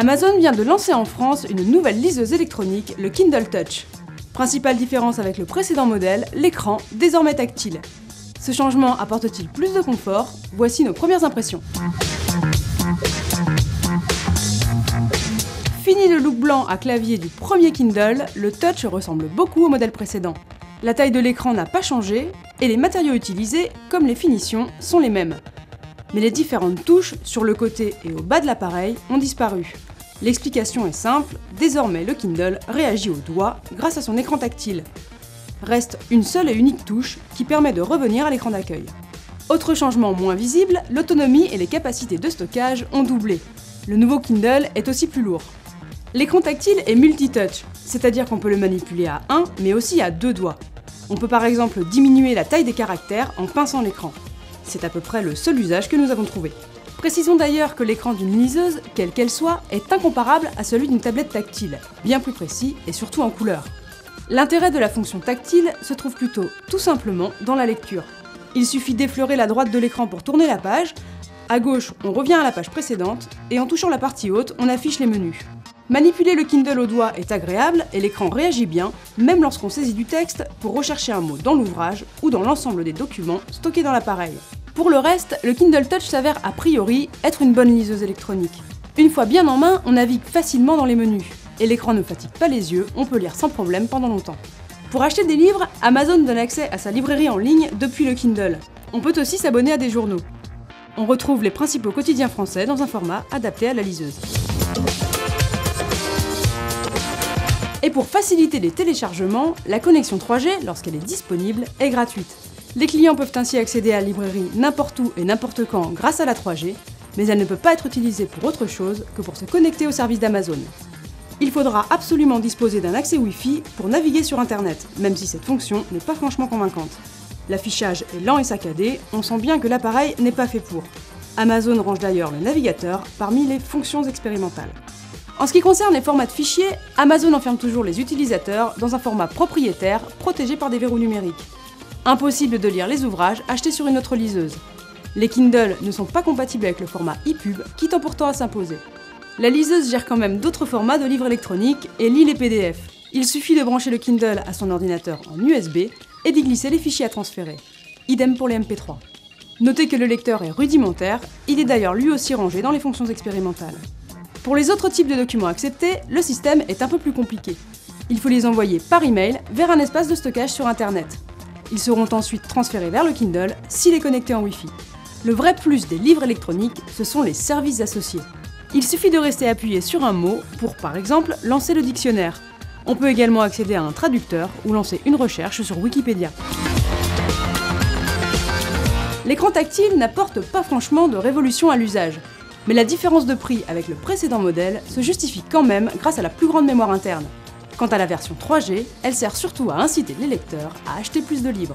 Amazon vient de lancer en France une nouvelle liseuse électronique, le Kindle Touch. Principale différence avec le précédent modèle, l'écran, désormais tactile. Ce changement apporte-t-il plus de confort? Voici nos premières impressions. Fini le look blanc à clavier du premier Kindle, le Touch ressemble beaucoup au modèle précédent. La taille de l'écran n'a pas changé, et les matériaux utilisés, comme les finitions, sont les mêmes. Mais les différentes touches, sur le côté et au bas de l'appareil, ont disparu. L'explication est simple, désormais le Kindle réagit au doigt grâce à son écran tactile. Reste une seule et unique touche qui permet de revenir à l'écran d'accueil. Autre changement moins visible, l'autonomie et les capacités de stockage ont doublé. Le nouveau Kindle est aussi plus lourd. L'écran tactile est multi-touch, c'est-à-dire qu'on peut le manipuler à un, mais aussi à deux doigts. On peut par exemple diminuer la taille des caractères en pinçant l'écran. C'est à peu près le seul usage que nous avons trouvé. Précisons d'ailleurs que l'écran d'une liseuse, quelle qu'elle soit, est incomparable à celui d'une tablette tactile, bien plus précis et surtout en couleur. L'intérêt de la fonction tactile se trouve plutôt, tout simplement, dans la lecture. Il suffit d'effleurer la droite de l'écran pour tourner la page, à gauche on revient à la page précédente, et en touchant la partie haute, on affiche les menus. Manipuler le Kindle au doigt est agréable et l'écran réagit bien, même lorsqu'on saisit du texte pour rechercher un mot dans l'ouvrage ou dans l'ensemble des documents stockés dans l'appareil. Pour le reste, le Kindle Touch s'avère a priori être une bonne liseuse électronique. Une fois bien en main, on navigue facilement dans les menus. Et l'écran ne fatigue pas les yeux, on peut lire sans problème pendant longtemps. Pour acheter des livres, Amazon donne accès à sa librairie en ligne depuis le Kindle. On peut aussi s'abonner à des journaux. On retrouve les principaux quotidiens français dans un format adapté à la liseuse. Et pour faciliter les téléchargements, la connexion 3G, lorsqu'elle est disponible, est gratuite. Les clients peuvent ainsi accéder à la librairie n'importe où et n'importe quand grâce à la 3G, mais elle ne peut pas être utilisée pour autre chose que pour se connecter au service d'Amazon. Il faudra absolument disposer d'un accès Wi-Fi pour naviguer sur Internet, même si cette fonction n'est pas franchement convaincante. L'affichage est lent et saccadé, on sent bien que l'appareil n'est pas fait pour. Amazon range d'ailleurs le navigateur parmi les fonctions expérimentales. En ce qui concerne les formats de fichiers, Amazon enferme toujours les utilisateurs dans un format propriétaire protégé par des verrous numériques. Impossible de lire les ouvrages achetés sur une autre liseuse. Les Kindle ne sont pas compatibles avec le format EPUB qui tend pourtant à s'imposer. La liseuse gère quand même d'autres formats de livres électroniques et lit les PDF. Il suffit de brancher le Kindle à son ordinateur en USB et d'y glisser les fichiers à transférer. Idem pour les MP3. Notez que le lecteur est rudimentaire, il est d'ailleurs lui aussi rangé dans les fonctions expérimentales. Pour les autres types de documents acceptés, le système est un peu plus compliqué. Il faut les envoyer par email vers un espace de stockage sur Internet. Ils seront ensuite transférés vers le Kindle s'il est connecté en Wi-Fi. Le vrai plus des livres électroniques, ce sont les services associés. Il suffit de rester appuyé sur un mot pour, par exemple, lancer le dictionnaire. On peut également accéder à un traducteur ou lancer une recherche sur Wikipédia. L'écran tactile n'apporte pas franchement de révolution à l'usage. Mais la différence de prix avec le précédent modèle se justifie quand même grâce à la plus grande mémoire interne. Quant à la version 3G, elle sert surtout à inciter les lecteurs à acheter plus de livres.